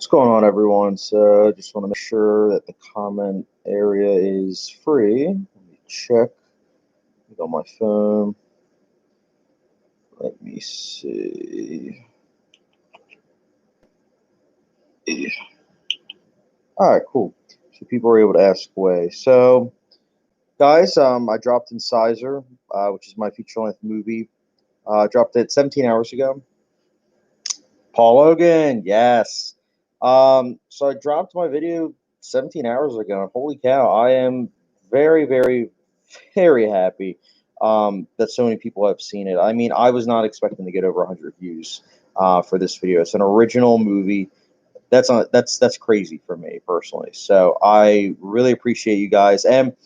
going on, everyone? So, just want to make sure that the comment area is free. Let me check. On my phone. Let me see. All right, cool. So people are able to ask away. So, guys, I dropped Incisor, which is my feature-length movie. Dropped it 17 hours ago. Paul Logan, yes. So I dropped my video 17 hours ago, and holy cow, I am very, very, very happy that so many people have seen it. I mean, I was not expecting to get over 100 views for this video. It's an original movie. That's crazy for me personally. So I really appreciate you guys, and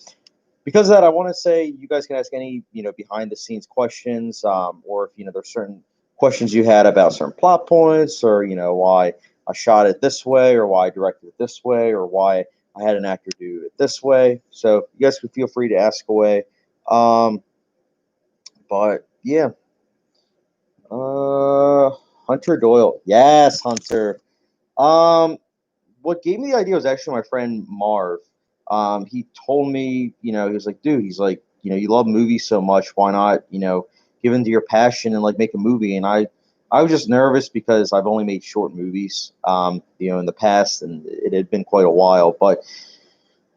because of that, I want to say you guys can ask any behind the scenes questions, or if there's certain questions you had about certain plot points, or why I shot it this way, or why I directed it this way, or why I had an actor do it this way. So you guys can feel free to ask away. Um, but yeah, Hunter Doyle, yes, Hunter. Um, what gave me the idea was actually my friend Marv. He told me, he was like, dude, he's like, you love movies so much, why not, give into your passion and like make a movie? And I was just nervous because I've only made short movies, in the past, and it had been quite a while. But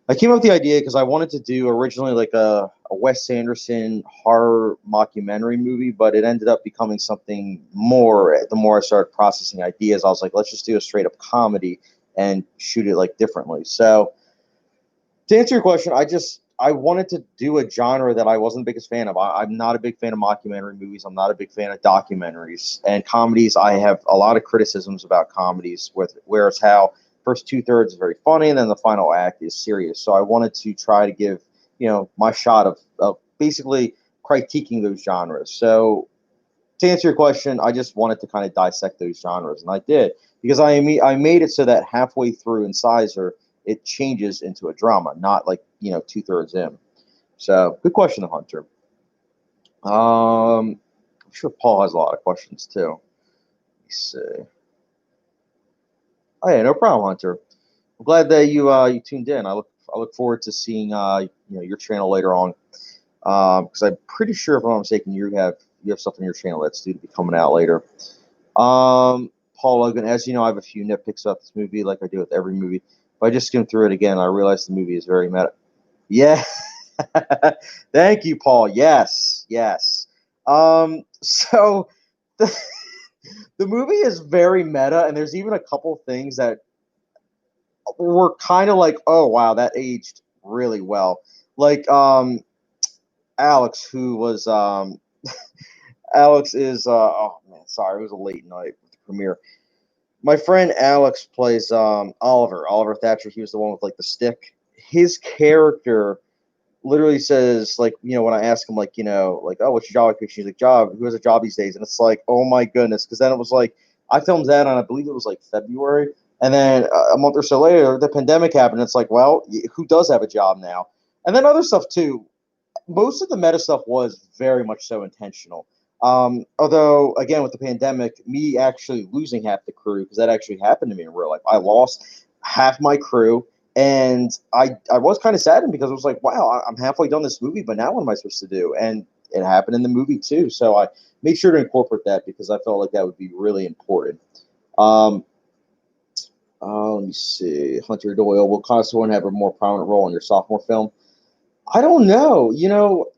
I came up with the idea because I wanted to do originally like a Wes Anderson horror mockumentary movie, but it ended up becoming something more. The more I started processing ideas, I was like, let's just do a straight up comedy and shoot it like differently. So to answer your question, I wanted to do a genre that I wasn't the biggest fan of. I'm not a big fan of mockumentary movies. I'm not a big fan of documentaries and comedies. I have a lot of criticisms about comedies, whereas how first two-thirds is very funny and then the final act is serious. So I wanted to try to give my shot of basically critiquing those genres. So to answer your question, I just wanted to kind of dissect those genres, and I did because I made it so that halfway through Incisor it changes into a drama, not like two-thirds in. So good question, Hunter. I'm sure Paul has a lot of questions too. Let me see. Oh yeah, no problem, Hunter. I'm glad that you tuned in. I look forward to seeing your channel later on. Because I'm pretty sure, if I'm not mistaken, you have something on your channel that's due to be coming out later. Paul Logan, as you know, I have a few nitpicks about this movie, like I do with every movie. If I just skim through it again, I realize the movie is very meta. Yeah, thank you, Paul. Yes, yes. So the, the movie is very meta, and there's even a couple things that were kind of like, oh wow, that aged really well. Like Alex, who was Alex is oh man, sorry, it was a late night with the premiere. My friend Alex plays Oliver Thatcher. He was the one with like the stick. His character literally says, like, when I ask him, like, like, oh, what's your job occupation? He's like, job, who has a job these days? And it's like, oh my goodness, because then it was like I filmed that on, I believe it was like February, and then a month or so later the pandemic happened. It's like, well, who does have a job now? And then other stuff too. Most of the meta stuff was very much so intentional. Although, again, with the pandemic, me actually losing half the crew, because that actually happened to me in real life. I lost half my crew, and I was kind of saddened because it was like, wow, I'm halfway done this movie, but now what am I supposed to do? And it happened in the movie too. So I made sure to incorporate that because I felt like that would be really important. Um, let me see. Hunter Doyle, will Constable have a more prominent role in your sophomore film? I don't know.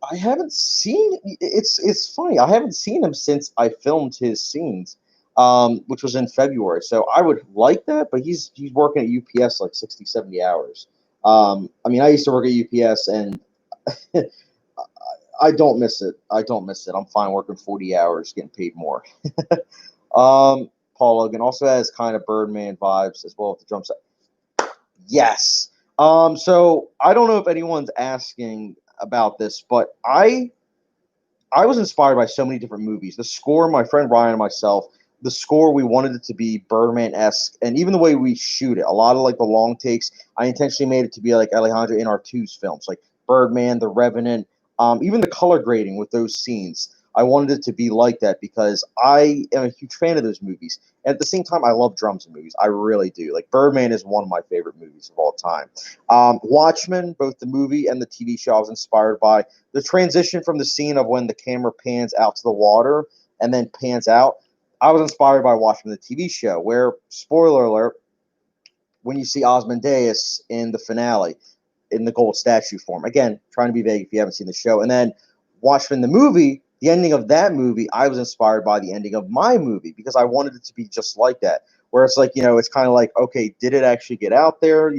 I haven't seen. It's funny. I haven't seen him since I filmed his scenes, which was in February. So I would like that, but he's working at UPS like 60, 70 hours. I mean, I used to work at UPS, and I don't miss it. I don't miss it. I'm fine working 40 hours, getting paid more. Paul Logan also has kind of Birdman vibes as well with the drum set. Yes. So I don't know if anyone's asking about this, but I was inspired by so many different movies. The score, my friend Ryan and myself, the score, we wanted it to be Birdman-esque, and even the way we shoot it, a lot of like the long takes, I intentionally made it to be like Alejandro Inarritu's films, like Birdman, The Revenant, even the color grading with those scenes. I wanted it to be like that because I am a huge fan of those movies. And at the same time, I love drums in movies. I really do. Like Birdman is one of my favorite movies of all time. Watchmen, both the movie and the TV show, I was inspired by the transition from the scene of when the camera pans out to the water and then pans out. I was inspired by Watchmen, the TV show, where, spoiler alert, when you see Osmondeus in the finale in the gold statue form. Again, trying to be vague if you haven't seen the show. And then Watchmen, the movie, the ending of that movie, I was inspired by the ending of my movie because I wanted it to be just like that. Where it's like, it's kind of like, okay, did it actually get out there?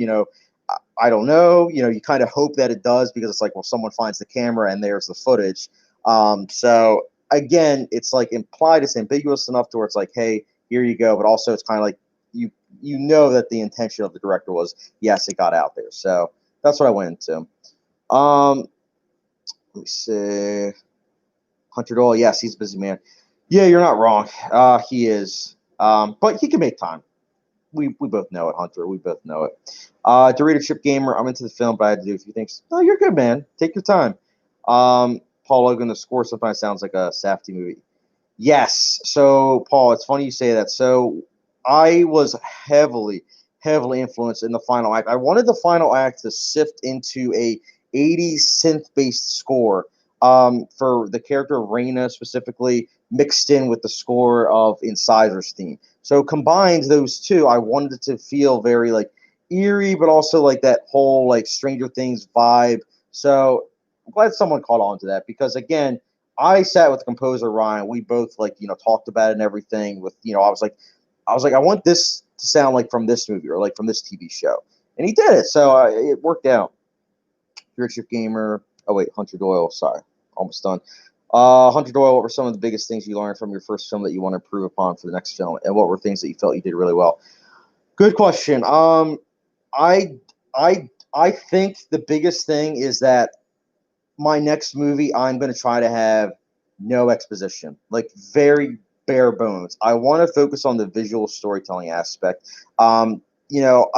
I don't know. You kind of hope that it does because it's like, well, someone finds the camera and there's the footage. So again, it's like implied, it's ambiguous enough to where it's like, hey, here you go. But also, it's kind of like you know that the intention of the director was, yes, it got out there. So that's what I went into. Let me see. Hunter Doyle, yes, he's a busy man. Yeah, you're not wrong. He is. But he can make time. We both know it, Hunter. We both know it. Dorito Chip Gamer, I'm into the film, but I had to do a few things. Oh, you're good, man. Take your time. Paul Logan, the score sometimes sounds like a Safdie movie. Yes. So, Paul, it's funny you say that. So, I was heavily influenced in the final act. I wanted the final act to sift into a 80s synth-based score for the character of Reina specifically, mixed in with the score of Incisor's theme. So, combined those two, I wanted it to feel very like eerie, but also like that whole like Stranger Things vibe. So, I'm glad someone caught on to that because again, I sat with the composer Ryan. We both talked about it and everything. With I was like, I want this to sound like from this movie or like from this TV show, and he did it. So it worked out. Richard Gamer. Oh wait, Hunter Doyle. Sorry, almost done. Hunter Doyle. What were some of the biggest things you learned from your first film that you want to improve upon for the next film, and what were things that you felt you did really well? Good question. I I think the biggest thing is that my next movie, I'm going to try to have no exposition, like very bare bones. I want to focus on the visual storytelling aspect. I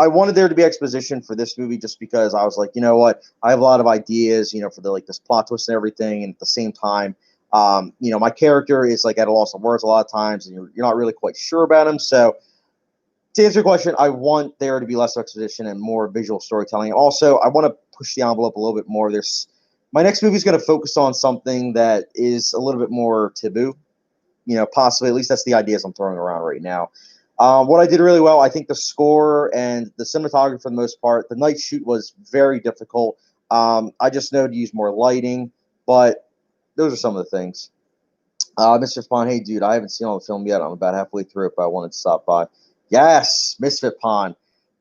wanted there to be exposition for this movie just because I was like, you know what, I have a lot of ideas, for the like this plot twist and everything, and at the same time, my character is like at a loss of words a lot of times, and you're not really quite sure about him. So to answer your question, I want there to be less exposition and more visual storytelling. Also, I want to push the envelope a little bit more. My next movie is going to focus on something that is a little bit more taboo. Possibly, at least that's the ideas I'm throwing around right now. What I did really well, I think the score and the cinematography for the most part. The night shoot was very difficult. I just know to use more lighting, but those are some of the things. Mr. Spawn, hey dude, I haven't seen all the film yet. I'm about halfway through it, but I wanted to stop by. Yes, Misfit Pond.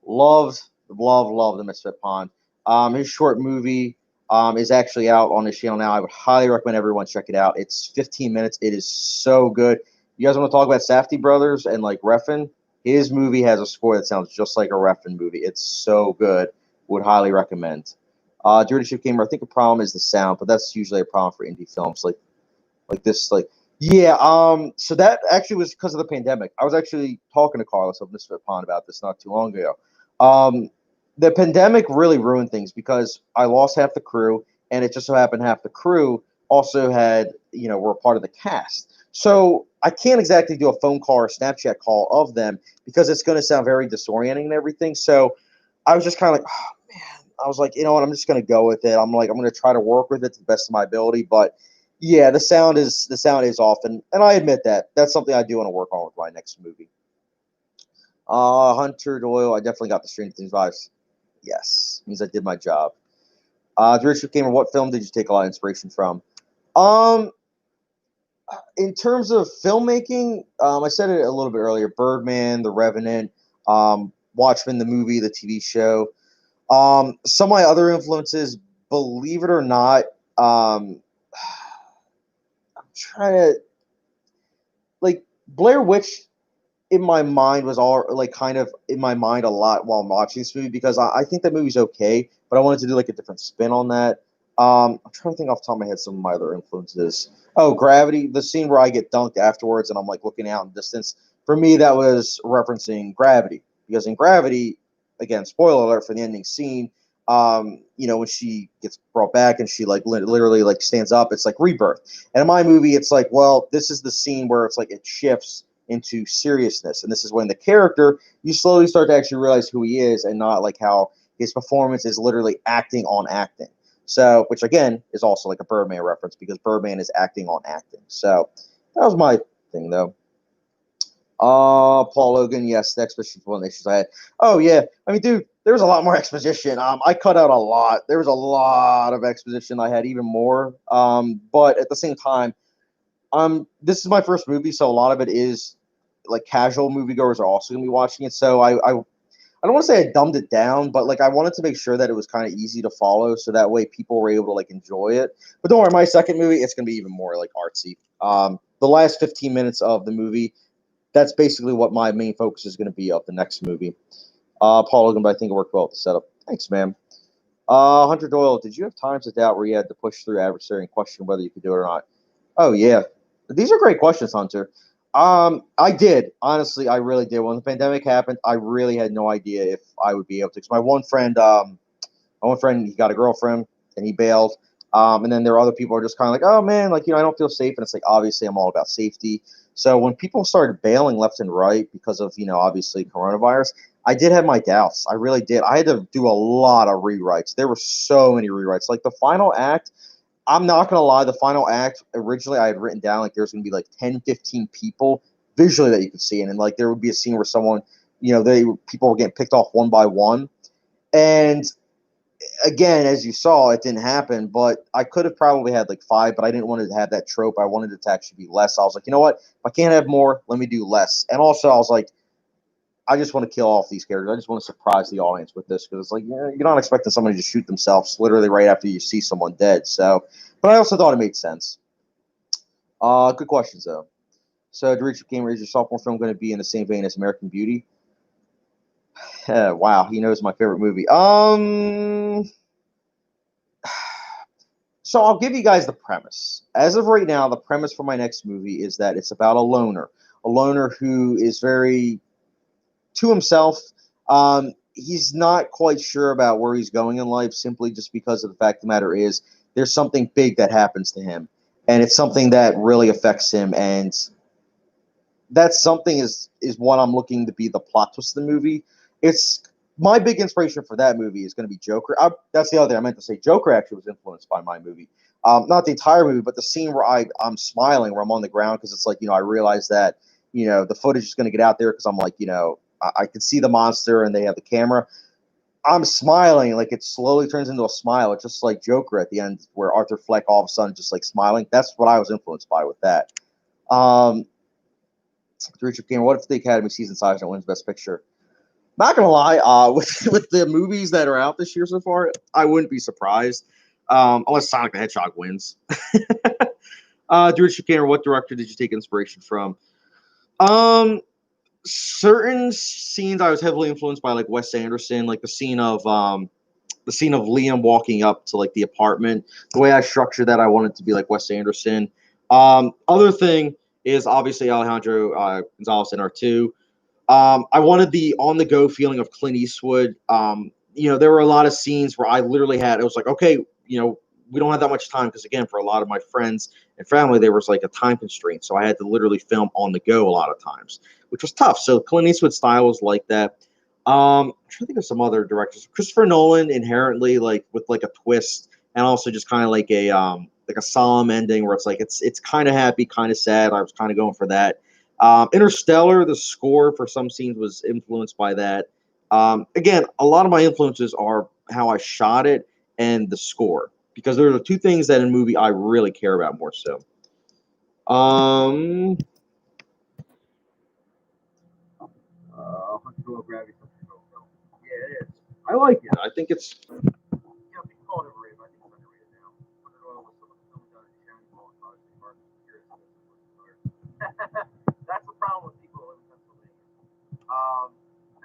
Love the Misfit Pond. His short movie is actually out on his channel now. I would highly recommend everyone check it out. It's 15 minutes. It is so good. You guys want to talk about Safdie Brothers and like Refn? His movie has a score that sounds just like a Refn movie. It's so good. Would highly recommend. Dirty Ship Gamer, I think a problem is the sound, but that's usually a problem for indie films like this, like yeah. So that actually was because of the pandemic. I was actually talking to Carlos of Misfit Pond about this not too long ago. The pandemic really ruined things because I lost half the crew, and it just so happened half the crew also had were a part of the cast. So I can't exactly do a phone call or a Snapchat call of them because it's going to sound very disorienting and everything. So I was just kind of like, oh man. I was like, you know what? I'm just going to go with it. I'm like, I'm going to try to work with it to the best of my ability, but yeah, the sound is off, and I admit that. That's something I do want to work on with my next movie. Hunter Doyle, I definitely got the Stranger Things vibes. Yes, means I did my job. Richard Gamer, what film did you take a lot of inspiration from? Um, in terms of filmmaking, I said it a little bit earlier. Birdman, The Revenant, Watchmen, the movie, the TV show. Some of my other influences, believe it or not, I'm trying to like Blair Witch in my mind was all like kind of in my mind a lot while I'm watching this movie because I think that movie's okay, but I wanted to do like a different spin on that. I'm trying to think off the top of my head some of my other influences. Oh, Gravity, the scene where I get dunked afterwards and I'm like looking out in distance. For me, that was referencing Gravity because in Gravity, again, spoiler alert for the ending scene, When she gets brought back and she like literally like stands up, it's like rebirth. And in my movie, it's like, well, this is the scene where it's like it shifts into seriousness, and this is when the character, you slowly start to actually realize who he is, and not like how his performance is literally acting on acting. So, which again is also like a Birdman reference because Birdman is acting on acting. So that was my thing, though. Paul Logan, yes, the exposition for one of the issues I had. Oh yeah, I mean, dude, there was a lot more exposition. I cut out a lot. There was a lot of exposition. I had even more. But at the same time, this is my first movie, so a lot of it is like casual moviegoers are also gonna be watching it. So I don't want to say I dumbed it down, but like I wanted to make sure that it was kind of easy to follow, so that way people were able to like enjoy it. But don't worry, my second movie, it's gonna be even more like artsy. The last 15 minutes of the movie, that's basically what my main focus is going to be of the next movie. Paul Logan, but I think it worked well with the setup. Thanks, man. Hunter Doyle, did you have times of doubt where you had to push through adversary and question whether you could do it or not? Oh yeah, these are great questions, Hunter. I did honestly, I really did. When the pandemic happened, I really had no idea if I would be able to. Because my one friend, he got a girlfriend and he bailed. And then there are other people who are just kind of like, oh man, like, I don't feel safe. And it's like, obviously, I'm all about safety. So when people started bailing left and right because of, obviously coronavirus, I did have my doubts. I really did. I had to do a lot of rewrites. There were so many rewrites. Like the final act, I'm not going to lie, the final act, originally I had written down like there's going to be like 10, 15 people visually that you could see. And then like there would be a scene where someone, people were getting picked off one by one. And again, as you saw, it didn't happen, but I could have probably had like five, but I didn't want to have that trope. I wanted it to actually be less. I was like, you know what? If I can't have more, let me do less. And also, I was like, I just want to kill off these characters. I just want to surprise the audience with this because it's like, you're not expecting somebody to shoot themselves literally right after you see someone dead. So, but I also thought it made sense. Good questions, though. So, Dorichi Gamer, is your sophomore film going to be in the same vein as American Beauty? Wow, he knows my favorite movie. So I'll give you guys the premise. As of right now, the premise for my next movie is that it's about a loner who is very to himself. He's not quite sure about where he's going in life, simply just because of the fact of the matter is there's something big that happens to him, and it's something that really affects him, and that something is what I'm looking to be the plot twist of the movie. It's my big inspiration for that movie is going to be Joker. That's the other thing I meant to say. Joker actually was influenced by my movie. Not the entire movie, but the scene where I'm smiling, where I'm on the ground because it's like I realize that the footage is going to get out there because I'm like I can see the monster and they have the camera. I'm smiling, like it slowly turns into a smile. It's just like Joker at the end, where Arthur Fleck all of a sudden just like smiling. That's what I was influenced by with that. Um, Richard King, what if the Academy season Sergeant wins Best Picture? Not gonna lie, with the movies that are out this year so far, I wouldn't be surprised, unless Sonic the Hedgehog wins. Richard King, what director did you take inspiration from? Certain scenes I was heavily influenced by, like Wes Anderson, like the scene of Liam walking up to like the apartment. The way I structured that, I wanted to be like Wes Anderson. Other thing is obviously Alejandro Gonzalez in R2. I wanted the on the go feeling of Clint Eastwood. There were a lot of scenes where I literally it was like, okay, we don't have that much time because again, for a lot of my friends and family, there was like a time constraint, so I had to literally film on the go a lot of times, which was tough. So Clint Eastwood style was like that. I'm trying to think of some other directors. Christopher Nolan inherently like with like a twist and also just kind of like a solemn ending where it's like it's kind of happy, kind of sad. I was kind of going for that. Interstellar, the score for some scenes was influenced by that. Again, a lot of my influences are how I shot it and the score because there are two things that in a movie I really care about more so. Gravity. Yeah, it is. I like it. I think it's people call it overrated, but I think it's underrated now. Was some of the films done in Shannon Hall and College Park. That's the problem with people who live in Pennsylvania. Um,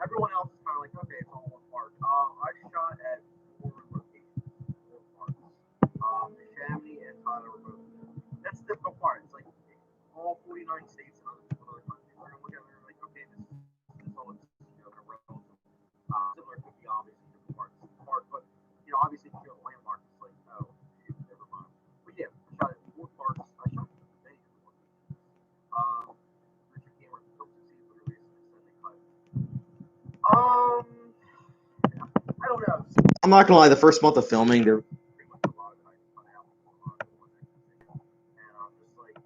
Everyone else is kind of like, okay, it's all one park. I shot at four locations, four parks. Chamonix and Tyler were both there. That's the difficult part. It's like all 49 states and other countries are going to look at it and they're like, okay, this all looks, they're relative. Similar could be obviously different parts of the park, but I'm not gonna lie. The first month of filming, there pretty much a lot of it I cut out and just like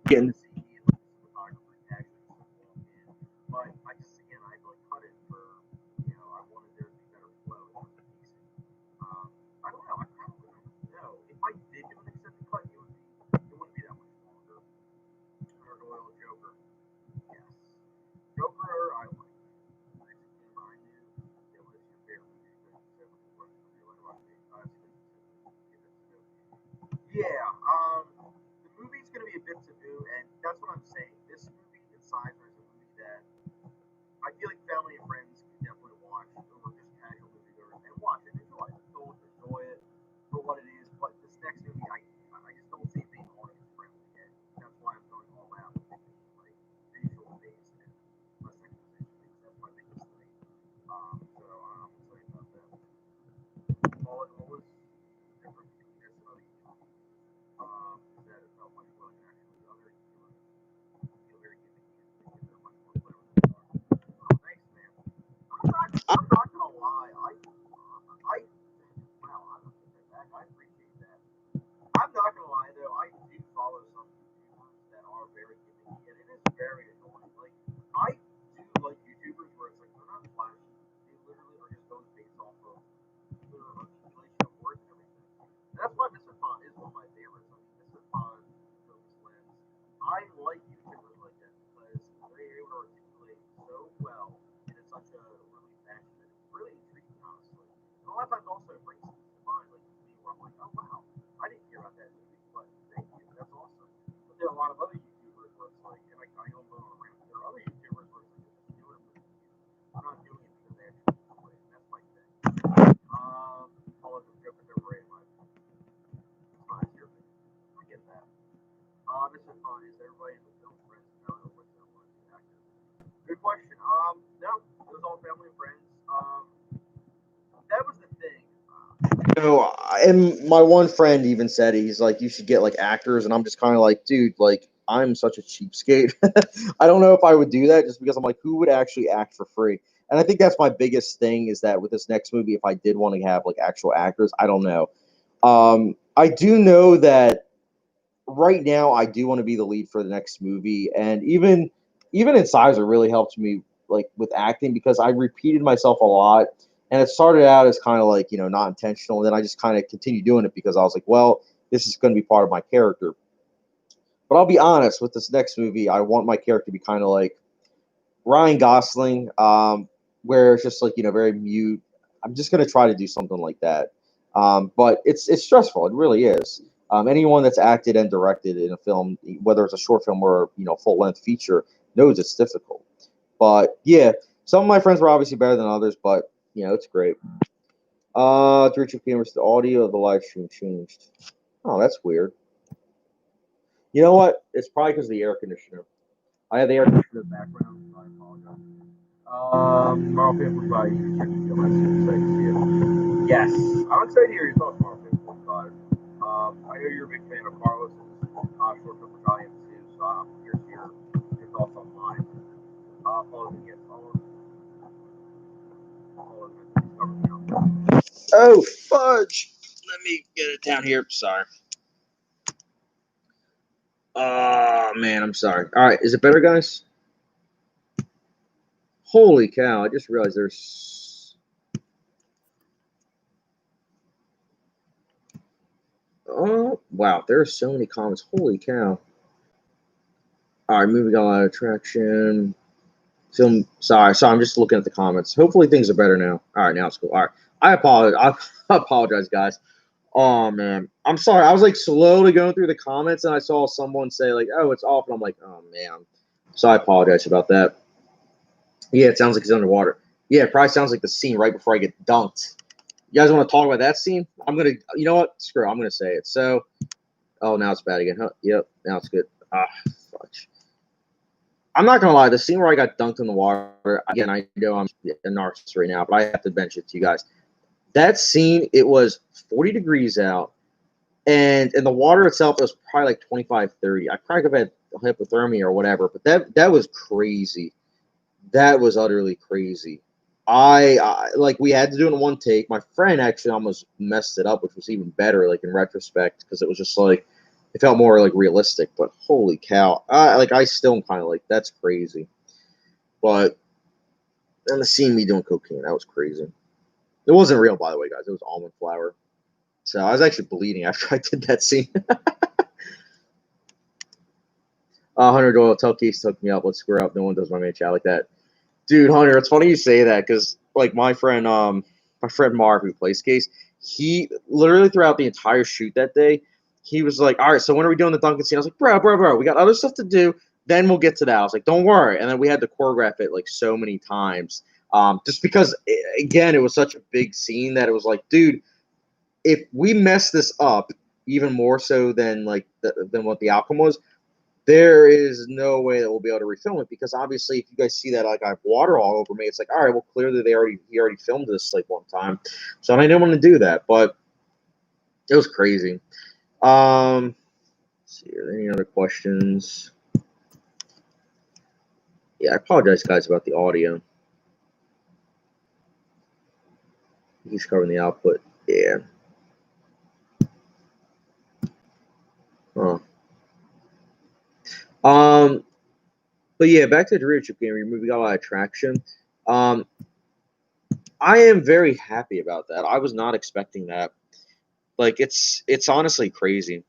getting to see like photographer actually walk in. But I just again I like cut it for I wanted there to be better flow and pacing. I don't know. I don't know if I did do an extended cut, it wouldn't be that much longer. Or Doyle Joker, yes. Joker, I like. Next game I knew it was your favorite movie that you said was what you really like. Yeah, the movie's gonna be a bit taboo, and that's what I'm saying. This movie, Incisor, is a movie that I feel like family and friends can definitely watch over just casual moviegoers and watch and enjoy it. Don't enjoy it for what it is, but this next movie, I just don't see it being audience friendly yet. That's why I'm going all out with it being like visual based and less exposition based. That's my biggest thing. I'm excited about that. What was different between this and other is that it felt much more like an actually other feel very gimmicky and they're much more clever than they are. Thanks, man. I'm not gonna lie. I wow, I don't take that back. I appreciate that. I'm not gonna lie though. I do follow some YouTubers that are very gimmicky, and it is very annoying. Like I do like YouTubers where it's like they're not flashy. They literally are just going based off of their articulation of words and everything. And that's why Mr. Pond is one of my favorites. I mean, Mr. Pond, Focus Lens. I like YouTubers like that because they're able to articulate so well and it's such a really passionate, really intriguing, honestly. And a lot of times also it brings things to mind, like me, where I'm like, oh wow, I didn't hear about that movie, but thank you, that's awesome. But there are a lot of other YouTubers where it's like, and I don't know around. There are other YouTubers where it's like, they're just doing it for the views. They're not doing it because they actually enjoy it. That's my thing. All of the joke is overrated, my opinion. It's not your opinion. I get that. This is fun. Is everybody in the film friends? No, no, what's that one? Actors. Good question. No, it was all family and friends. That was the thing. And my one friend even said he's like, you should get like actors, and I'm just kind of like, dude, like I'm such a cheapskate. I don't know if I would do that just because I'm like, who would actually act for free? And I think that's my biggest thing is that with this next movie, if I did want to have like actual actors, I don't know. I do know that right now I do want to be the lead for the next movie, and even Incisor really helped me like with acting because I repeated myself a lot, and it started out as kind of like not intentional, and then I just kind of continued doing it because I was like, well, this is going to be part of my character. But I'll be honest with this next movie, I want my character to be kind of like Ryan Gosling, where it's just like very mute. I'm just gonna try to do something like that, but it's stressful. It really is. Anyone that's acted and directed in a film, whether it's a short film or full length feature, knows it's difficult. But yeah, some of my friends were obviously better than others, but it's great. To Richard Cameras, the audio of the live stream changed. Oh, that's weird. You know what? It's probably because of the air conditioner. I have the air conditioner in the background, so I apologize. Tomorrow Fifth 45, you can check the field. I'm excited to see it. Yes, I'm excited to hear your thoughts tomorrow Fifth 45. I know you're a big fan of Carlos's short film battalion too, so I'm curious to hear your thoughts on mine. Follow me, yes, follow me. Oh, fudge! Let me get it down here. Sorry. Oh, man, I'm sorry. All right, is it better, guys? Holy cow, I just realized there's... Oh, wow, there are so many comments. Holy cow. All right, moving on, attraction. Sorry, I'm just looking at the comments. Hopefully things are better now. All right, now it's cool. All right, I apologize. I apologize, guys. Oh, man. I'm sorry. I was, like, slowly going through the comments, and I saw someone say, like, oh, it's off, and I'm like, oh, man. So I apologize about that. Yeah, it sounds like he's underwater. Yeah, it probably sounds like the scene right before I get dunked. You guys want to talk about that scene? I'm going to, you know what? Screw it. I'm going to say it. So, oh, now it's bad again. Huh? Yep, now it's good. Fudge. I'm not going to lie. The scene where I got dunked in the water, again, I know I'm a narcissist right now, but I have to mention it to you guys. That scene, it was 40 degrees out, and in the water itself, it was probably like 25, 30. I probably could have had hypothermia or whatever, but that was crazy. That was utterly crazy. like we had to do it in one take. My friend actually almost messed it up, which was even better, like in retrospect, because it was just like it felt more like realistic. But holy cow, I still am kind of like that's crazy. But and the seeing me doing cocaine, that was crazy. It wasn't real, by the way, guys. It was almond flour. So I was actually bleeding after I did that scene. Hunter Doyle, tell Case to hook me up. Let's square up. No one does my man chat like that. Dude, Hunter, it's funny you say that because like my friend Mark who plays Case, he literally throughout the entire shoot that day, he was like, "All right, so when are we doing the Duncan scene?" I was like, "Bro, we got other stuff to do. Then we'll get to that." I was like, "Don't worry." And then we had to choreograph it like so many times, just because again it was such a big scene that it was like, dude, if we mess this up even more so than than what the outcome was, there is no way that we'll be able to refilm it because obviously if you guys see that like I have water all over me, it's like all right, well clearly he already filmed this like one time, so I didn't want to do that, but it was crazy. Let's see, are there any other questions? Yeah, I apologize guys about the audio. He's covering the output. Yeah. Huh. Um, but yeah, back to the Doritos game. We got a lot of traction. Um, I am very happy about that. I was not expecting that. Like it's honestly crazy.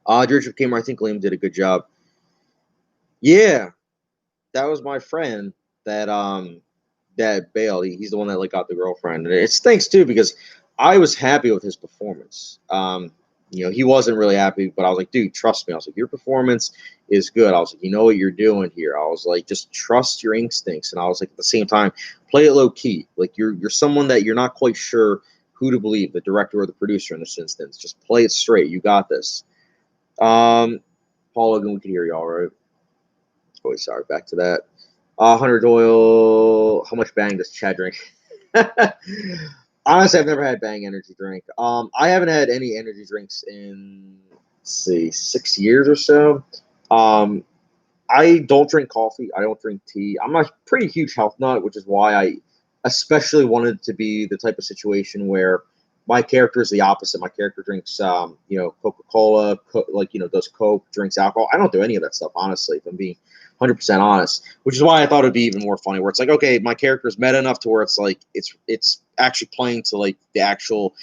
Doritos Gamer, I think Liam did a good job. Yeah, that was my friend that bailed. He's the one that like got the girlfriend. And it stinks too because I was happy with his performance. He wasn't really happy, but I was like, dude, trust me. I was like, your performance is good. I was like, you know what you're doing here. I was like, just trust your instincts. And I was like, at the same time, play it low key. Like you're someone that you're not quite sure who to believe, the director or the producer in this instance. Just play it straight. You got this. Paul Logan, we can hear you all right. Oh, sorry. Back to that. Hunter Doyle, how much bang does Chad drink? Honestly, I've never had bang energy drink. I haven't had any energy drinks in let's see 6 years or so. Um, I don't drink coffee. I don't drink tea. I'm a pretty huge health nut, which is why I especially wanted to be the type of situation where my character is the opposite. My character drinks, Coca-Cola, does Coke, drinks alcohol. I don't do any of that stuff, honestly, if I'm being 100% honest, which is why I thought it'd be even more funny where it's like, okay, my character is meta enough to where it's like, it's actually playing to like the actual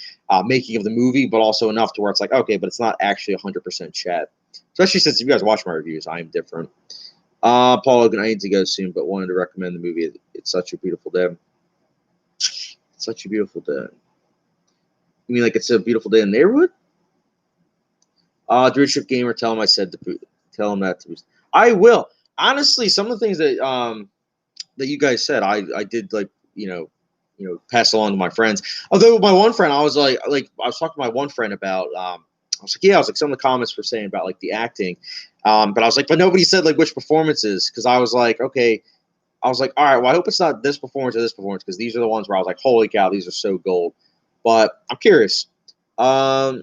making of the movie, but also enough to where it's like, okay, but it's not actually 100% chat. Especially since if you guys watch my reviews, I am different. Paul Logan, I need to go soon, but wanted to recommend the movie. It's such a beautiful day. It's such a beautiful day. You mean like it's a beautiful day in the neighborhood? Drip Gamer, tell him I said to tell him that to boost. I will. Honestly, some of the things that you guys said, I did like pass along to my friends. Although my one friend, I was like I was talking to my one friend about I was like, yeah, I was like some of the comments were saying about like the acting. But I was like, but nobody said like which performances because I was like, okay, I was like, all right, well, I hope it's not this performance or this performance because these are the ones where I was like, holy cow, these are so gold. But I'm curious. I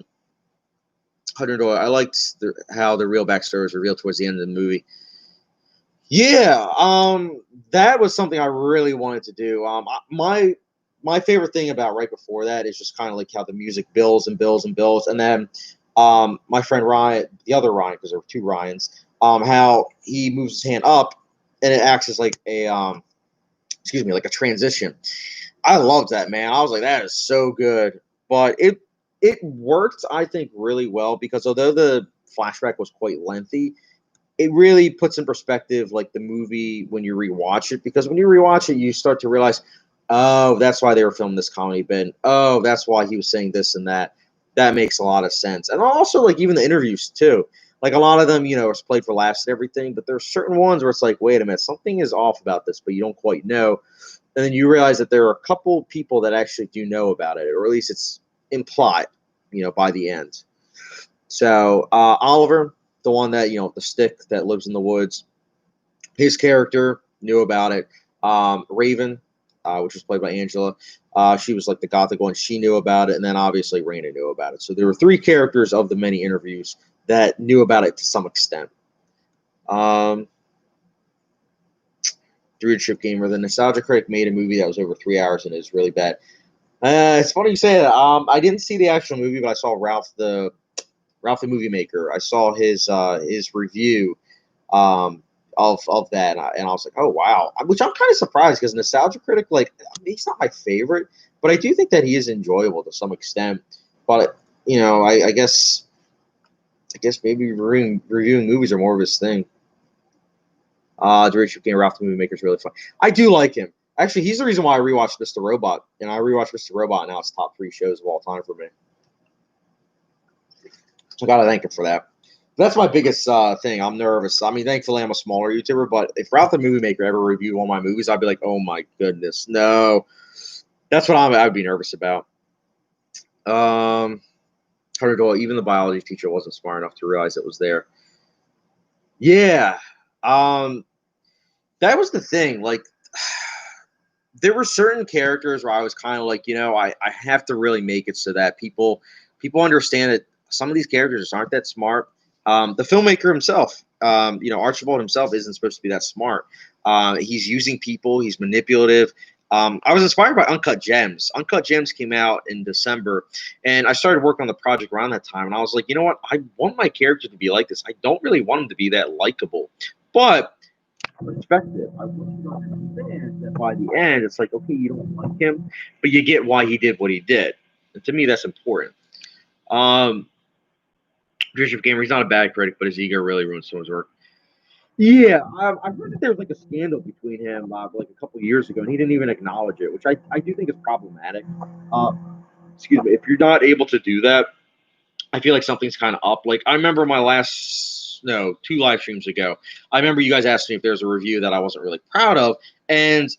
liked how the real backstory was revealed towards the end of the movie. Yeah, that was something I really wanted to do. My favorite thing about right before that is just kind of like how the music builds and builds and builds, and then my friend Ryan, the other Ryan, because there were two Ryans, how he moves his hand up and it acts as like a like a transition. I loved that, man. I was like, that is so good, but it worked, I think, really well because although the flashback was quite lengthy, it really puts in perspective like the movie when you rewatch it because when you rewatch it you start to realize, oh, that's why they were filming this comedy bit. Oh, that's why he was saying this and that. That makes a lot of sense. And also like even the interviews too, like a lot of them are played for laughs and everything, but there's certain ones where it's like, wait a minute, something is off about this, but you don't quite know, and then you realize that there are a couple people that actually do know about it, or at least it's implied by the end. So Oliver, the one that the stick that lives in the woods, his character knew about it. Raven, which was played by Angela, she was like the gothic one. She knew about it, and then obviously Raina knew about it. So there were three characters of the many interviews that knew about it to some extent. Um, Leadership Gamer. The Nostalgia Critic made a movie that was over 3 hours and it was really bad. It's funny you say that. I didn't see the actual movie, but I saw Ralph the Movie Maker. I saw his review of that, and I was like, oh wow, which I'm kind of surprised because Nostalgia Critic, like, he's not my favorite, but I do think that he is enjoyable to some extent. But I guess maybe reviewing movies are more of his thing. Leadership Gamer, Ralph the Movie Maker is really fun. I do like him. Actually, he's the reason why I rewatched Mr. Robot, and I rewatched Mr. Robot, and now it's top 3 shows of all time for me. So I gotta thank him for that. That's my biggest thing. I'm nervous. I mean, thankfully, I'm a smaller YouTuber, but if Ralph the Movie Maker ever reviewed one of my movies, I'd be like, oh my goodness, no. That's what I'd be nervous about. Even the biology teacher wasn't smart enough to realize it was there. Yeah. That was the thing. Like, there were certain characters where I was kind of like, I have to really make it so that people understand that some of these characters aren't that smart. The filmmaker himself, Archibald himself, isn't supposed to be that smart. He's using people. He's manipulative. I was inspired by Uncut Gems. Uncut Gems came out in December, and I started working on the project around that time. And I was like, you know what? I want my character to be like this. I don't really want him to be that likable, but perspective. I want you to understand that by the end, it's like, okay, you don't like him, but you get why he did what he did. And to me, that's important. Leadership Gamer, he's not a bad critic, but his ego really ruins someone's work. Yeah, I've heard that there was like a scandal between him like a couple years ago, and he didn't even acknowledge it, which I do think is problematic. Excuse me, if you're not able to do that, I feel like something's kind of up. Like, I remember my two live streams ago, I remember you guys asked me if there's a review that I wasn't really proud of, and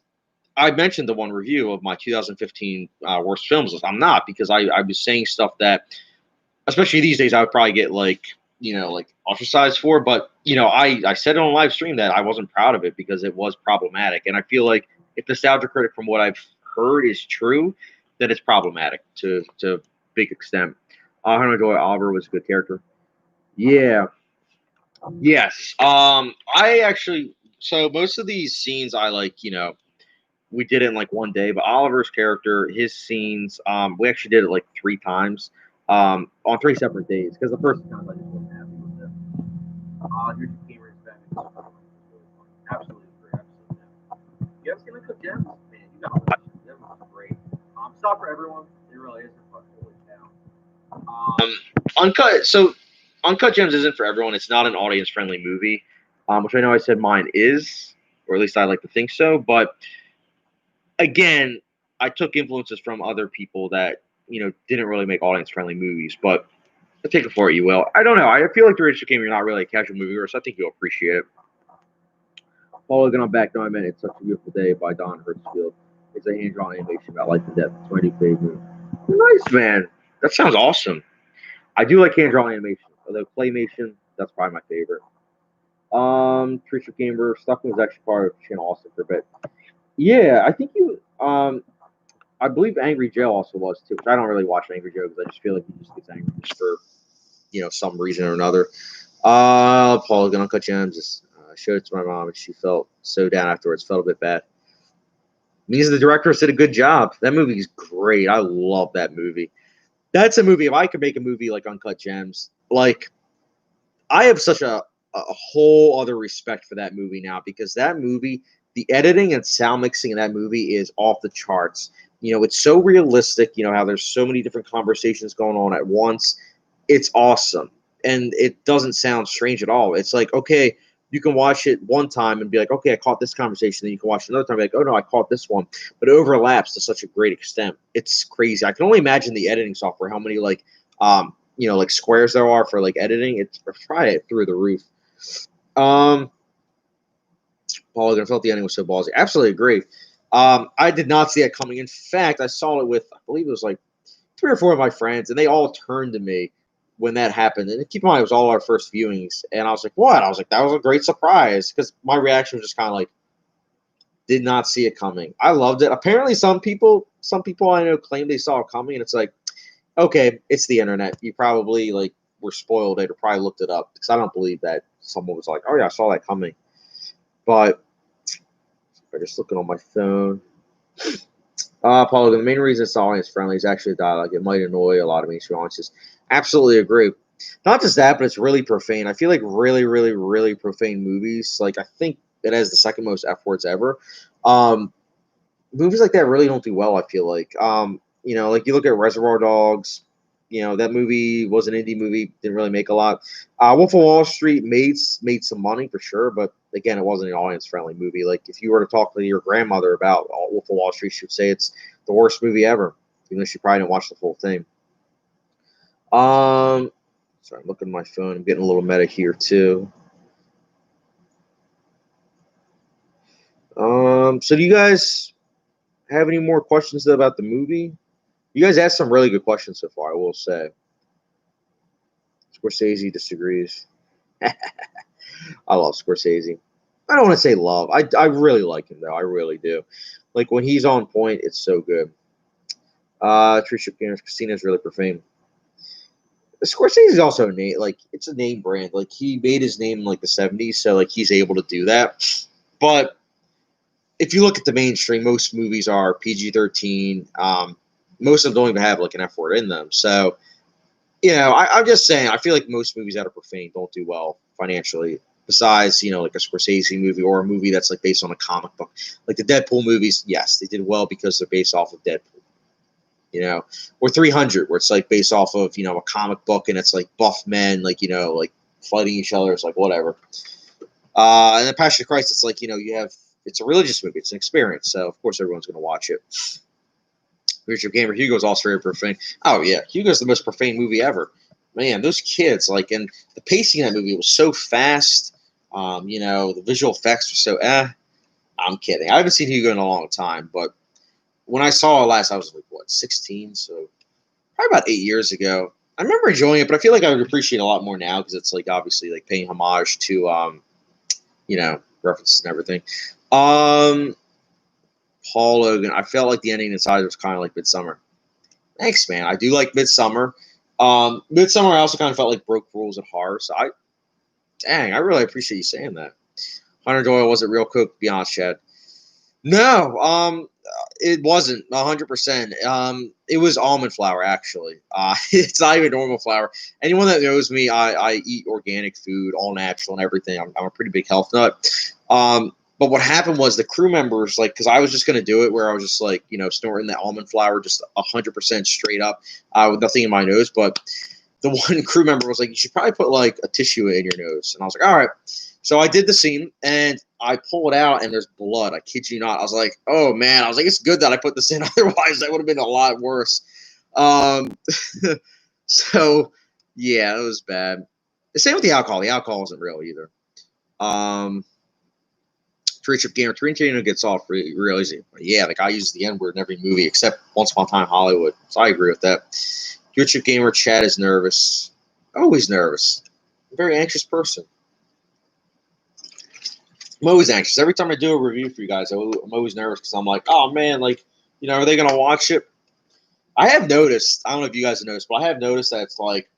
I mentioned the one review of my 2015 worst films list. I'm not, because I was saying stuff that, especially these days, I would probably get like ostracized for. But I said it on a live stream that I wasn't proud of it because it was problematic, and I feel like if Nostalgia Critic, from what I've heard, is true, then it's problematic to a big extent. Henry Joy Oliver was a good character. Yeah. Yes. I actually, so most of these scenes I we did it in like one day, but Oliver's character, his scenes, we actually did it like 3 times, on 3 separate days, because the first time I just wasn't happy with it. Your gamer is back. Absolutely agree. Absolutely. You ever seen Uncut Gems? Man, you gotta watch it. Gems is great. It's not for everyone. It really isn't, but holy cow. Uncut Gems isn't for everyone. It's not an audience-friendly movie, which I know I said mine is, or at least I like to think so. But again, I took influences from other people that didn't really make audience-friendly movies. But take it for what you will. I don't know. I feel like The Rich Game, you're not really a casual moviegoer, so I think you'll appreciate it. Following on back, no, I meant It's Such a Beautiful Day by Don Hertzfield. It's a hand-drawn animation about life and death. It's my new favorite. Nice, man. That sounds awesome. I do like hand-drawn animation, although claymation, that's probably my favorite. Trisha Gamer, Stuckman was actually part of Channel Austin for a bit. Yeah, I think I believe Angry Joe also was too, which I don't really watch Angry Joe because I just feel like he just gets angry just for, some reason or another. Paul Uncut Gems just showed it to my mom, and she felt so down afterwards, felt a bit bad. Means the director did a good job. That movie is great. I love that movie. That's a movie. If I could make a movie like Uncut Gems, like, I have such a whole other respect for that movie now, because that movie, the editing and sound mixing in that movie is off the charts. It's so realistic, how there's so many different conversations going on at once. It's awesome. And it doesn't sound strange at all. It's like, okay, you can watch it one time and be like, okay, I caught this conversation. Then you can watch it another time and be like, oh no, I caught this one. But it overlaps to such a great extent. It's crazy. I can only imagine the editing software, how many like squares there are for like editing. It's probably through the roof. Paul, I felt the ending was so ballsy. Absolutely agree. I did not see that coming. In fact, I saw it with, I believe it was like 3 or 4 of my friends, and they all turned to me when that happened. And keep in mind, it was all our first viewings. And I was like, what? I was like, that was a great surprise. Because my reaction was just kind of like, did not see it coming. I loved it. Apparently, some people I know claim they saw it coming, and it's like, okay, it's the internet. You probably were spoiled it or probably looked it up, because I don't believe that someone was like, oh yeah, I saw that coming. But I'm just looking on my phone. Paul, the main reason it's audience friendly is actually dialogue. It might annoy a lot of mainstream audiences. Absolutely agree. Not just that, but it's really profane. I feel like really, really, really profane movies. Like I think it has the second most F words ever. Um, Movies like that really don't do well. I feel like, like you look at Reservoir Dogs. That movie was an indie movie, didn't really make a lot. Wolf of Wall Street made some money for sure, but again, it wasn't an audience friendly movie. Like if you were to talk to your grandmother about Wolf of Wall Street, she would say it's the worst movie ever, even though she probably didn't watch the full thing. Sorry, I'm looking at my phone. I'm getting a little meta here too. So do you guys have any more questions about the movie? You guys asked some really good questions so far, I will say. Scorsese disagrees. I love Scorsese. I don't want to say love. I really like him though. I really do. Like when he's on point, it's so good. Trisha Paytas, Christina's really profane. Scorsese is also a name, like it's a name brand. Like he made his name in like the '70s, so like he's able to do that. But if you look at the mainstream, most movies are PG-13. Most of them don't even have like an F word in them. So I'm just saying. I feel like most movies that are profane don't do well financially. Besides, like a Scorsese movie or a movie that's like based on a comic book, like the Deadpool movies. Yes, they did well because they're based off of Deadpool. Or 300, where it's like based off of a comic book and it's like buff men, like like fighting each other. It's like whatever. And then Passion of Christ, it's like it's a religious movie. It's an experience, so of course everyone's going to watch it. Richard Gamer, Hugo's all straight profane. Oh yeah, Hugo's the most profane movie ever. Man, those kids and the pacing of that movie was so fast. The visual effects were so. I'm kidding. I haven't seen Hugo in a long time, but when I saw it last, I was like, what, 16? So probably about 8 years ago. I remember enjoying it, but I feel like I would appreciate it a lot more now because it's like obviously like paying homage to references and everything. Paul Logan, I felt like the ending inside was kind of like Midsummer. Thanks, man. I do like Midsummer. Midsummer, I also kind of felt like broke rules at horror. So I really appreciate you saying that. Hunter Doyle wasn't real cook, to be honest, Chad. No, it wasn't 100%. It was almond flour, actually. It's not even normal flour. Anyone that knows me, I eat organic food, all natural and everything. I'm a pretty big health nut. But what happened was the crew members, like, because I was just going to do it where I was just like, snorting the almond flour just 100% straight up with nothing in my nose. But the one crew member was like, you should probably put like a tissue in your nose. And I was like, all right. So I did the scene and I pull it out and there's blood. I kid you not. I was like, oh man. I was like, it's good that I put this in. Otherwise, that would have been a lot worse. So yeah, it was bad. The same with the alcohol. The alcohol wasn't real either. Trip Gamer Tarantino gets off real easy. Yeah, the guy uses the N word in every movie except Once Upon a Time in Hollywood. So I agree with that. Trip Gamer Chad is nervous. Always nervous. I'm a very anxious person. I'm always anxious. Every time I do a review for you guys, I'm always nervous because I'm like, oh man, like, are they gonna watch it? I have noticed. I don't know if you guys have noticed, but I have noticed that it's like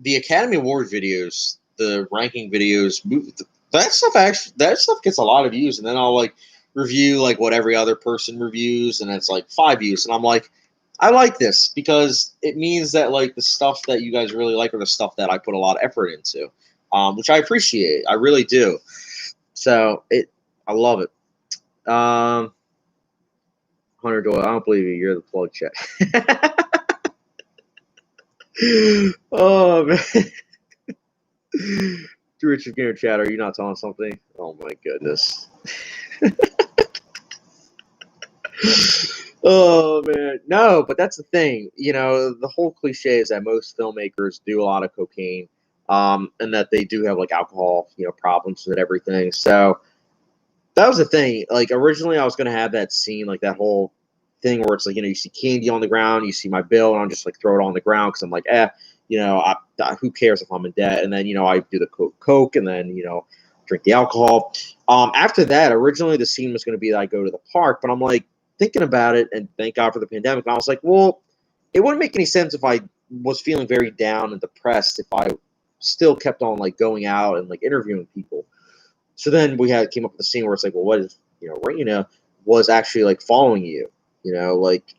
the Academy Award videos, the ranking videos, that stuff gets a lot of views, and then I'll like review like what every other person reviews, and it's like 5 views, and I'm like, I like this because it means that like the stuff that you guys really like are the stuff that I put a lot of effort into, which I appreciate. I really do. So I love it. Hunter Doyle, I don't believe you. You're the plug, chat. Oh man. Richard Gamer chat, are you not telling something? Oh my goodness. Oh man. No, but that's the thing. The whole cliche is that most filmmakers do a lot of cocaine. And that they do have like alcohol, problems with everything. So that was the thing. Like originally I was gonna have that scene, like that whole thing where it's like, you see candy on the ground, you see my bill, and I'm just like throw it on the ground because I'm like, who cares if I'm in debt? And then, I do the Coke and then, drink the alcohol. After that, originally the scene was going to be that I go to the park, but I'm like thinking about it, and thank God for the pandemic. And I was like, well, it wouldn't make any sense if I was feeling very down and depressed if I still kept on like going out and like interviewing people. So then we came up with the scene where it's like, well, what if Raina was actually like following you? Like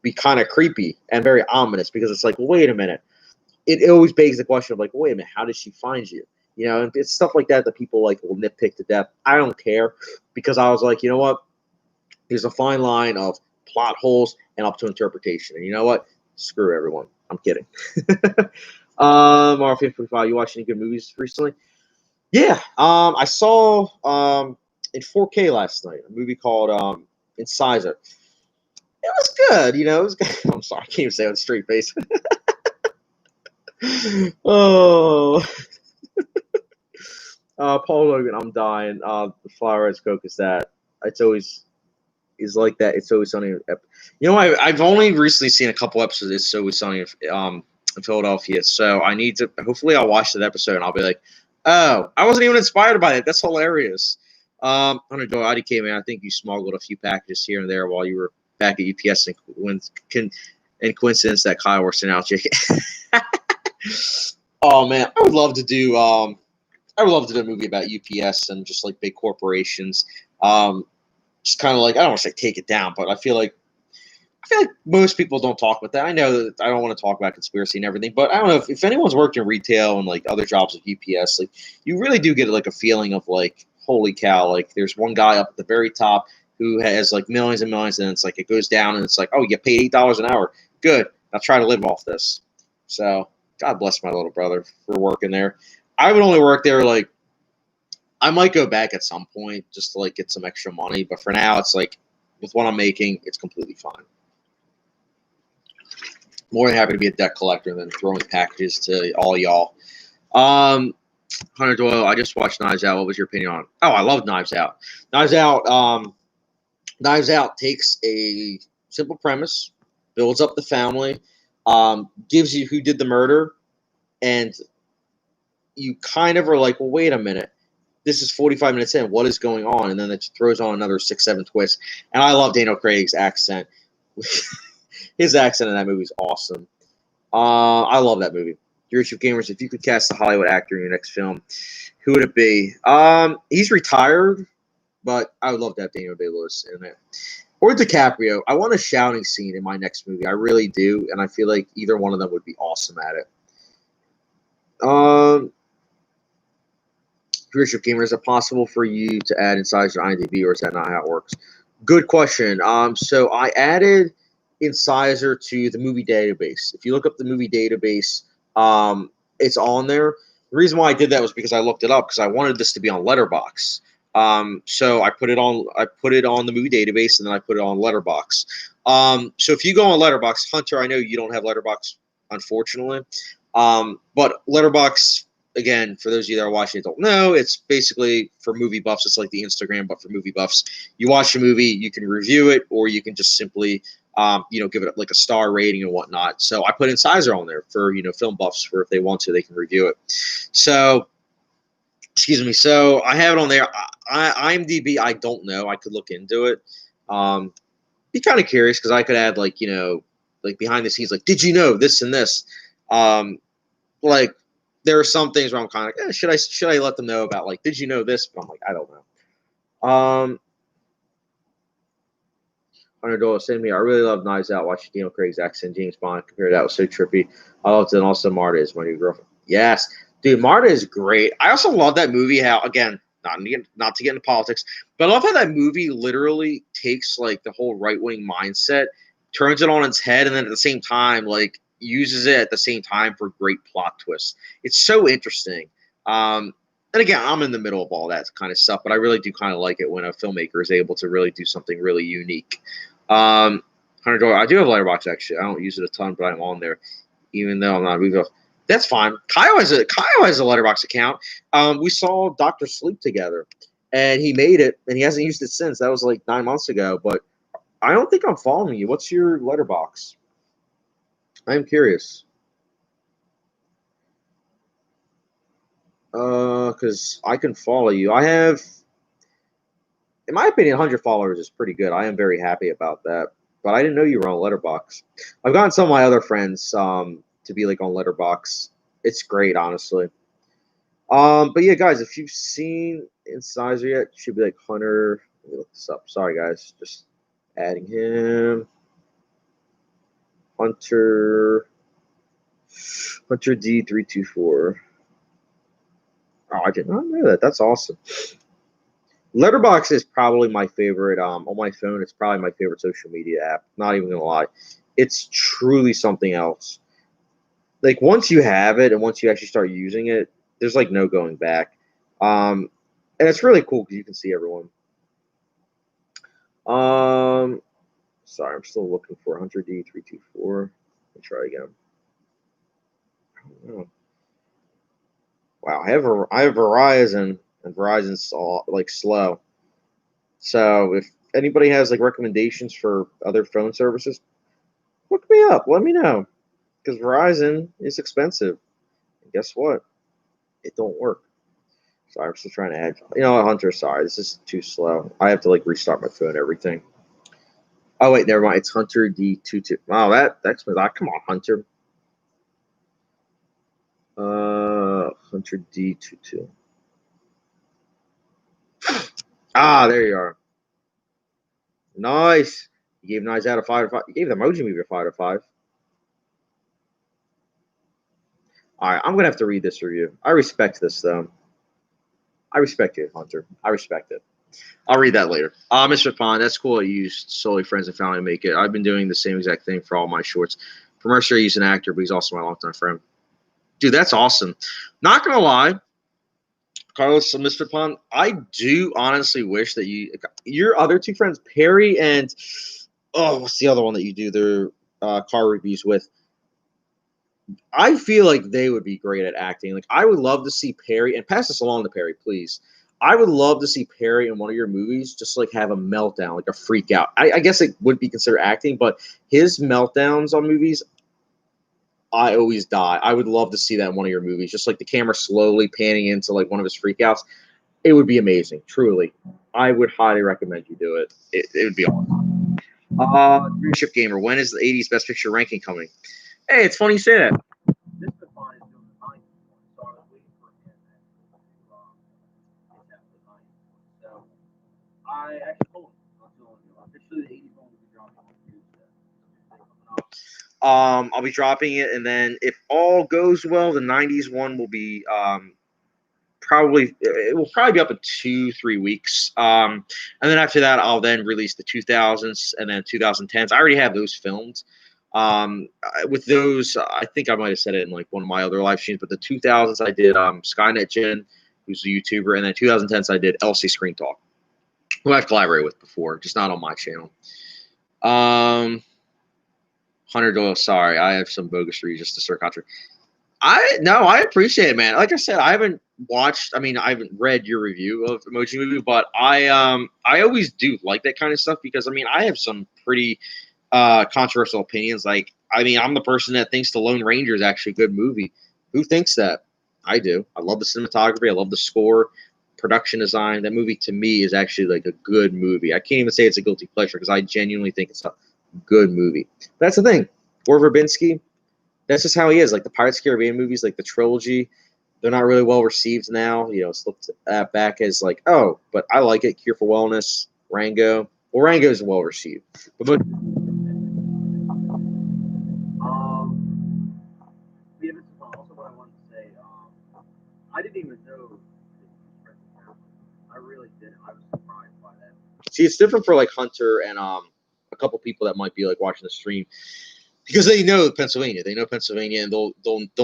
be kind of creepy and very ominous because it's like, well, wait a minute. It always begs the question of like, wait a minute, how did she find you? And it's stuff like that that people like will nitpick to death. I don't care because I was like, you know what? There's a fine line of plot holes and up to interpretation. And you know what? Screw everyone. I'm kidding. Marvel 55, you watch any good movies recently? Yeah. I saw in 4K last night a movie called Incisor. It was good, It was good. I'm sorry, I can't even say it with a straight face. Oh, Paul Logan, I'm dying. The Flower Ed's Coke is that. It's always is like that. It's Always Sunny. I've only recently seen a couple episodes of It's Always Sunny in Philadelphia, so I need to. Hopefully, I'll watch that episode and I'll be like, oh, I wasn't even inspired by it. That's hilarious. I'm gonna go IDK, man. I think you smuggled a few packages here and there while you were back at UPS, and coincidence that Kyle works in out. Oh man, I would love to do a movie about UPS and just like big corporations. Just kind of like I don't want to say take it down, but I feel like most people don't talk about that. I know that I don't want to talk about conspiracy and everything, but I don't know if anyone's worked in retail and like other jobs at UPS, like you really do get like a feeling of like, holy cow, like there's one guy up at the very top who has like millions and millions, and it's like it goes down and it's like, oh, you get paid $8 an hour. Good. I'll try to live off this. So God bless my little brother for working there. I would only work there like I might go back at some point just to like get some extra money, but for now it's like with what I'm making, it's completely fine. More than happy to be a debt collector than throwing packages to all y'all. Hunter Doyle, I just watched Knives Out. What was your opinion on it? Oh, I love Knives Out. Knives Out takes a simple premise, builds up the family, gives you who did the murder, and you kind of are like, well, wait a minute. This is 45 minutes in. What is going on? And then it throws on another 6, 7 twists. And I love Daniel Craig's accent. His accent in that movie is awesome. I love that movie. Your Gamers, if you could cast a Hollywood actor in your next film, who would it be? He's retired, but I would love to have Daniel Day-Lewis in it. Or DiCaprio. I want a shouting scene in my next movie. I really do, and I feel like either one of them would be awesome at it. Your Gamer, is it possible for you to add Incisor to IMDb, or is that not how it works? Good question. So I added Incisor to the movie database. If you look up the movie database, it's on there. The reason why I did that was because I looked it up because I wanted this to be on Letterboxd. So I put it on the movie database, and then I put it on Letterboxd. So if you go on Letterboxd, Hunter, I know you don't have Letterboxd, unfortunately. But Letterboxd, again, for those of you that are watching it don't know, it's basically for movie buffs. It's like the Instagram, but for movie buffs. You watch a movie, you can review it, or you can just simply, give it like a star rating and whatnot. So I put Incisor on there for, film buffs, for if they want to, they can review it. So, excuse me. So I have it on there. IMDb, I don't know. I could look into it. Be kind of curious because I could add like behind the scenes, like, did you know this and this? Like there are some things where I'm kind of like, should I let them know about, like, did you know this? But I'm like, I don't know. $100 send me. I really love Knives Out. Watching Daniel Craig's accent, James Bond, compared that was so trippy. I loved it. And also Marta is my new girlfriend. Yes, dude, Marta is great. I also love that movie. How, again, not to get into politics, but I love how that movie literally takes like the whole right wing mindset, turns it on its head, and then at the same time, like, uses it at the same time for great plot twists. It's so interesting. And again, I'm in the middle of all that kind of stuff, but I really do kind of like it when a filmmaker is able to really do something really unique. $100. I do have Letterboxd, actually. I don't use it a ton, but I'm on there, even though I'm not moving off. That's fine. Kyle has a Letterboxd account. We saw Dr. Sleep together, and he made it, and he hasn't used it since. That was like 9 months ago, but I don't think I'm following you. What's your Letterboxd? I'm curious. Because I can follow you. I have, in my opinion, 100 followers is pretty good. I am very happy about that. But I didn't know you were on Letterboxd. I've gotten some of my other friends to be like on Letterboxd. It's great, honestly. But yeah, guys, if you've seen Incisor yet, it should be like Hunter. Let me look this up. Sorry, guys, just adding him. Hunter D324. Oh, I did not know that. That's awesome. Letterboxd is probably my favorite. On my phone, it's probably my favorite social media app. Not even gonna lie, it's truly something else. Like once you have it and once you actually start using it, there's like no going back. And it's really cool because you can see everyone. Um, Sorry, I'm still looking for 100D324. Let me try again. I don't know. Wow, I have Verizon, and Verizon's like slow. So if anybody has like recommendations for other phone services, look me up. Let me know because Verizon is expensive. And guess what? It don't work. Sorry, I'm still trying to add. You know what, Hunter? Sorry, this is too slow. I have to like restart my phone. Everything. Oh wait, never mind. It's Hunter D22. Wow, that's come on, Hunter. Hunter D22. Ah, there you are. Nice. You gave Nice out of 5 out of 5. You gave the Emoji Movie a 5 out of 5. All right, I'm gonna have to read this review. I respect this though. I respect it, Hunter. I respect it. I'll read that later. Mr. Pond, that's cool. I used solely friends and family to make it. I've been doing the same exact thing for all my shorts. For Mercer, he's an actor, but he's also my longtime friend. Dude, that's awesome. Not gonna lie, Carlos and Mr. Pond, I do honestly wish that your other two friends, Perry and what's the other one that you do their car reviews with? I feel like they would be great at acting. Like I would love to see Perry and pass this along to Perry, please. I would love to see Perry in one of your movies just like have a meltdown, like a freak out. I guess it would be considered acting, but his meltdowns on movies, I always die. I would love to see that in one of your movies, just like the camera slowly panning into like one of his freakouts. It would be amazing, truly. I would highly recommend you do it. It would be awesome. Leadership Gamer, when is the 80s Best Picture ranking coming? Hey, it's funny you say that. This is fine. So I was waiting for him to get the 9. So I actually told him not too long ago. Officially, the 80s one will be dropping on Tuesday. I'll be dropping it, and then if all goes well, the 90s one will be probably it will probably be up in 2-3 weeks. And then after that, I'll then release the 2000s and then 2010s. I already have those filmed. With those, I think I might have said it in like one of my other live streams, but the 2000s I did Skynet Jen, who's a YouTuber, and then 2010s I did Elsie Screen Talk, who I've collaborated with before, just not on my channel. Hunter Doyle, sorry, I have some bogus just to start country. I appreciate it, man. Like I said, I haven't watched. I mean, I haven't read your review of Emoji Movie, but I always do like that kind of stuff because I mean, I have some pretty controversial opinions. Like, I mean, I'm the person that thinks The Lone Ranger is actually a good movie. Who thinks that? I do. I love the cinematography. I love the score, production design. That movie to me is actually like a good movie. I can't even say it's a guilty pleasure because I genuinely think it's a good movie. But that's the thing. Gore Verbinski, that's just how he is. Like the Pirates of the Caribbean movies, like the trilogy, they're not really well received now. You know, it's looked at back as like, oh, but I like it. Cure for Wellness, Rango. Well, Rango is well received, but yeah, this is also what I wanted to say. I didn't even know I really didn't. I was surprised by that. See, it's different for like Hunter and a couple people that might be like watching the stream because they know Pennsylvania. They know Pennsylvania, and they'll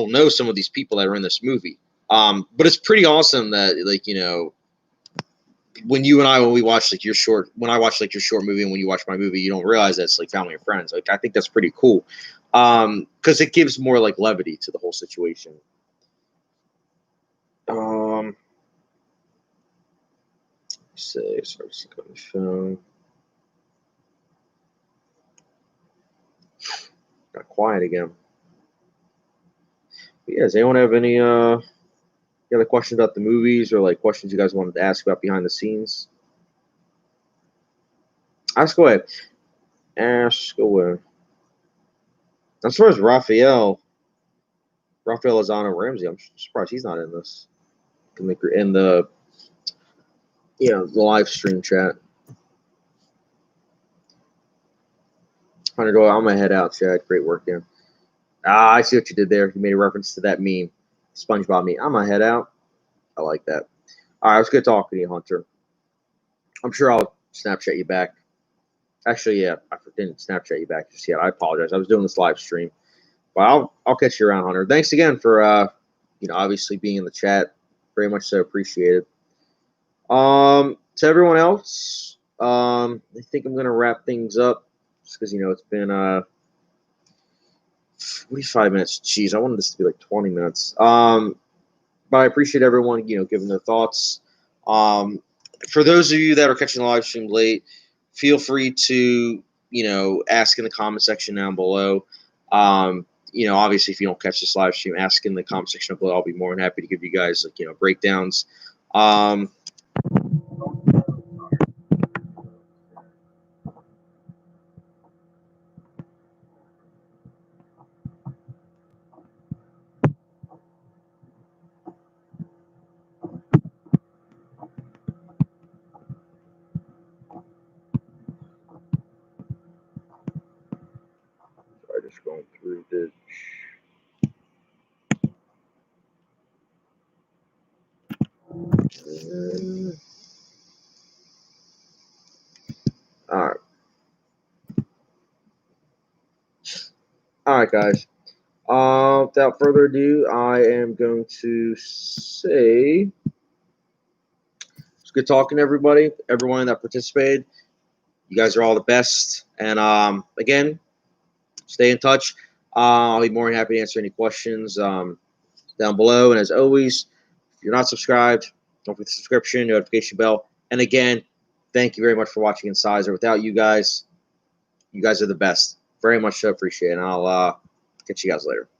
know some of these people that are in this movie. But it's pretty awesome that like you know when you and I when we watch like your short when I watch like your short movie and when you watch my movie, you don't realize that's like family and friends. Like I think that's pretty cool because it gives more like levity to the whole situation. Say, sorry, just look on the phone. Got quiet again. But yeah, does anyone have any other questions about the movies or like questions you guys wanted to ask about behind the scenes? Ask away. Ask away. As far as Raphael Lozano Ramsey, I'm surprised he's not in this. in the the live stream chat. Hunter, go. I'm gonna head out, Chad. Great work, Dan. I see what you did there. You made a reference to that meme, SpongeBob meme. I'm gonna head out. I like that. All right, it was good talking to you, Hunter. I'm sure I'll Snapchat you back. Actually, yeah, I didn't Snapchat you back just yet. I apologize. I was doing this live stream, but I'll catch you around, Hunter. Thanks again for obviously being in the chat. Very much so appreciated. To everyone else, I think I'm gonna wrap things up just because it's been 45 minutes. Jeez, I wanted this to be like 20 minutes. But I appreciate everyone giving their thoughts. For those of you that are catching the live stream late, feel free to ask in the comment section down below. Obviously, if you don't catch this live stream, ask in the comment section below. I'll be more than happy to give you guys breakdowns. Sorry, just going through the. All right. All right, guys. Without further ado, I am going to say it's good talking to everybody, everyone that participated. You guys are all the best. And again, stay in touch. I'll be more than happy to answer any questions down below. And as always, if you're not subscribed, don't forget the subscription, notification bell. And again, thank you very much for watching Incisor. Without you guys are the best. Very much so appreciate it. And I'll catch you guys later.